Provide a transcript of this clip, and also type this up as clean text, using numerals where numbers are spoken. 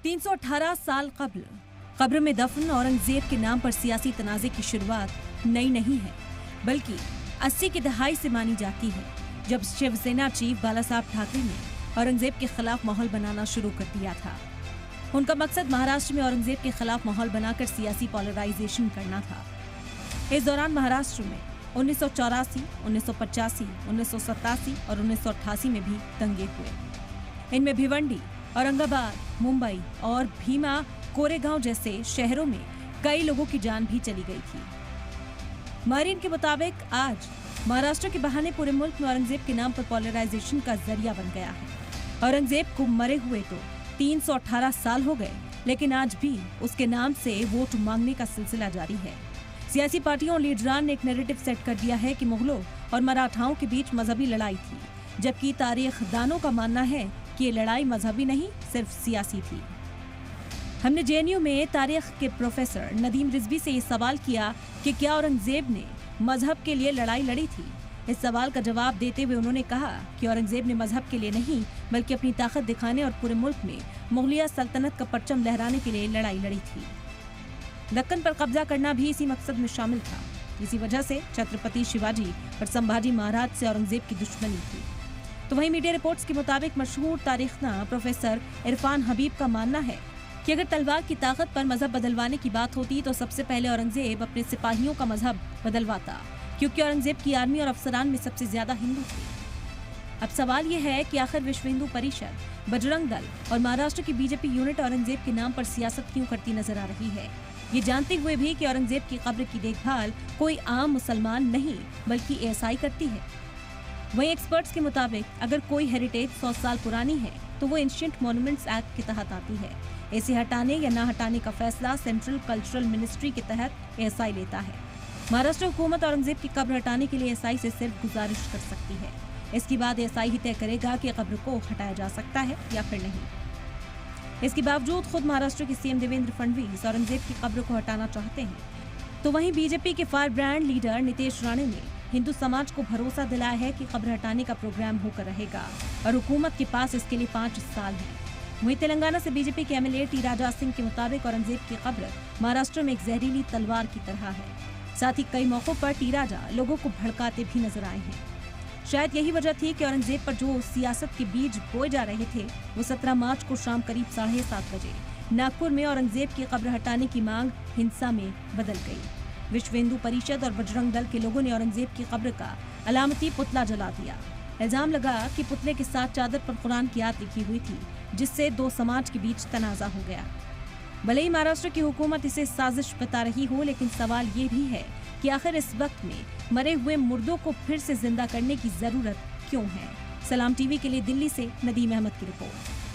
318 साल कब्ल कब्र में दफन औरंगजेब के नाम पर सियासी तनाज़े की शुरुआत नई नहीं है, बल्कि 80 की दहाई से मानी जाती है, जब शिवसेना चीफ बालासाहब ठाकरे ने औरंगजेब के खिलाफ माहौल बनाना शुरू कर दिया था। उनका मकसद महाराष्ट्र में औरंगजेब के खिलाफ माहौल बनाकर सियासी पोलराइजेशन करना था। इस दौरान महाराष्ट्र में 1984, 1985, 1987 और 1988 में भी दंगे हुए। इनमें भिवंडी, औरंगाबाद, मुंबई और भीमा कोरेगांव जैसे शहरों में कई लोगों की जान भी चली गई थी। मारीन के मुताबिक आज महाराष्ट्र के बहाने पूरे मुल्क में औरंगजेब के नाम पर पोलराइजेशन का जरिया बन गया है। औरंगजेब को मरे हुए तो 318 साल हो गए, लेकिन आज भी उसके नाम से वोट मांगने का सिलसिला जारी है। सियासी पार्टियों और लीडरान ने एक नैरेटिव सेट कर दिया है कि मुगलों और मराठाओं के बीच मजहबी लड़ाई थी, जबकि तारीख दानों का मानना है कि ये लड़ाई मजहबी नहीं, सिर्फ सियासी थी। हमने जेएनयू में तारीख के प्रोफेसर नदीम रिजवी से ये सवाल किया कि क्या औरंगजेब ने मजहब के लिए लड़ाई लड़ी थी। इस सवाल का जवाब देते हुए उन्होंने कहा कि औरंगजेब ने मजहब के लिए नहीं, बल्कि अपनी ताकत दिखाने और पूरे मुल्क में मुगलिया सल्तनत का परचम लहराने के लिए लड़ाई लड़ी थी। दक्कन पर कब्जा करना भी इसी मकसद में शामिल था। इसी वजह से छत्रपति शिवाजी और संभाजी महाराज से औरंगजेब की दुश्मनी थी। तो वहीं मीडिया रिपोर्ट्स के मुताबिक मशहूर तारीखना प्रोफेसर इरफान हबीब का मानना है कि अगर तलवार की ताकत पर मजहब बदलवाने की बात होती तो सबसे पहले औरंगजेब अपने सिपाहियों का मजहब बदलवाता, क्योंकि औरंगजेब की आर्मी और अफसरान में सबसे ज्यादा हिंदू थे। अब सवाल यह है कि आखिर विश्व हिंदू परिषद, बजरंग दल और महाराष्ट्र की बीजेपी यूनिट औरंगजेब के नाम पर सियासत क्यों करती नजर आ रही है, ये जानते हुए भी कि औरंगजेब की कब्र की देखभाल कोई आम मुसलमान नहीं बल्कि एएसआई करती है। वहीं एक्सपर्ट्स के मुताबिक अगर कोई हेरिटेज 100 साल पुरानी है तो वो एंशिएंट मॉन्यूमेंट्स एक्ट के तहत आती है। इसे हटाने या न हटाने का फैसला सेंट्रल कल्चरल मिनिस्ट्री के तहत एएसआई लेता है। महाराष्ट्र हुकूमत औरंगजेब की कब्र हटाने के लिए एएसआई से सिर्फ गुजारिश कर सकती है। इसके बाद एएसआई ही तय करेगा कि कब्र को हटाया जा सकता है या फिर नहीं। इसके बावजूद खुद महाराष्ट्र के सीएम देवेंद्र फडणवीस औरंगजेब की कब्र को हटाना चाहते हैं, तो वहीं बीजेपी के fire brand leader Nitesh Rane ने हिंदू समाज को भरोसा दिलाया है कि कब्र हटाने का प्रोग्राम होकर रहेगा और हुकूमत के पास इसके लिए 5 साल है। वहीं तेलंगाना से बीजेपी के एमएलए टी राजा सिंह के मुताबिक औरंगजेब की कब्र महाराष्ट्र में एक जहरीली तलवार की तरह है। साथ ही कई मौकों पर टी राजा लोगों को भड़काते भी नजर आए हैं। शायद यही वजह थी कि औरंगजेब पर जो सियासत के बीज बोए जा रहे थे, वो 17 मार्च को शाम करीब 7:30 बजे नागपुर में औरंगजेब की कब्र हटाने की मांग हिंसा में बदल गई। विश्व हिंदू परिषद और बजरंग दल के लोगों ने औरंगजेब की कब्र का अलामती पुतला जला दिया। इल्जाम लगा कि पुतले के साथ चादर पर कुरान की आयत लिखी हुई थी, जिससे दो समाज के बीच तनाजा हो गया। भले ही महाराष्ट्र की हुकूमत इसे साजिश बता रही हो, लेकिन सवाल ये भी है कि आखिर इस वक्त में मरे हुए मुर्दों को फिर से जिंदा करने की जरूरत क्यों है। सलाम टीवी के लिए दिल्ली से नदीम अहमद की रिपोर्ट।